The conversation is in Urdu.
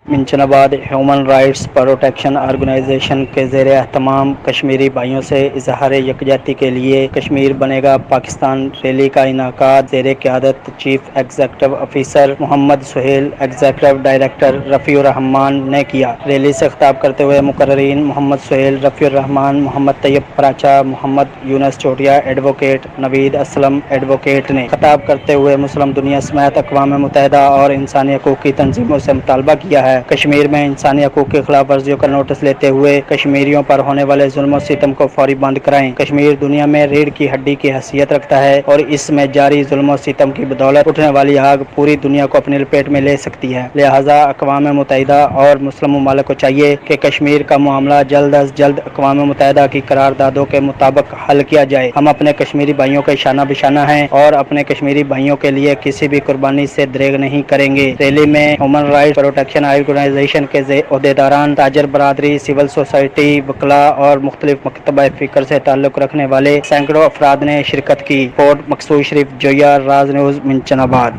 منچن آباد ہیومن رائٹس پروٹیکشن آرگنائزیشن کے زیر اہتمام کشمیری بھائیوں سے اظہار یکجہتی کے لیے کشمیر بنے گا پاکستان ریلی کا انعقاد زیر قیادت چیف ایگزیکٹو آفیسر محمد سہیل، ایگزیکٹو ڈائریکٹر رفیع الرحمان نے کیا۔ ریلی سے خطاب کرتے ہوئے مقررین محمد سہیل، رفیع الرحمان، محمد طیب پراچا، محمد یونس چوٹیا، ایڈوکیٹ نوید اسلم ایڈوکیٹ نے خطاب کرتے ہوئے مسلم دنیا سمیت اقوام متحدہ اور انسانی حقوق کی تنظیموں سے مطالبہ کیا ہے کشمیر میں انسانی حقوق کی خلاف ورزیوں کا نوٹس لیتے ہوئے کشمیریوں پر ہونے والے ظلم و ستم کو فوری بند کرائیں۔ کشمیر دنیا میں ریڑھ کی ہڈی کی حیثیت رکھتا ہے اور اس میں جاری ظلم و ستم کی بدولت اٹھنے والی آگ پوری دنیا کو اپنی لپیٹ میں لے سکتی ہے، لہذا اقوام متحدہ اور مسلم ممالک کو چاہیے کہ کشمیر کا معاملہ جلد از جلد اقوام متحدہ کی قراردادوں کے مطابق حل کیا جائے۔ ہم اپنے کشمیری بھائیوں کے شانہ بشانہ ہیں اور اپنے کشمیری بھائیوں کے لیے کسی بھی قربانی سے دریغ نہیں کریں گے۔ ریلی میں ہیومن رائٹس پروٹیکشن آرگنائزیشن کے عہدیداران، تاجر برادری، سول سوسائٹی، وکلاء اور مختلف مکتبہ فکر سے تعلق رکھنے والے سینکڑوں افراد نے شرکت کی۔ رپورٹ مقصود شریف جویا، راز نیوز، منچن آباد۔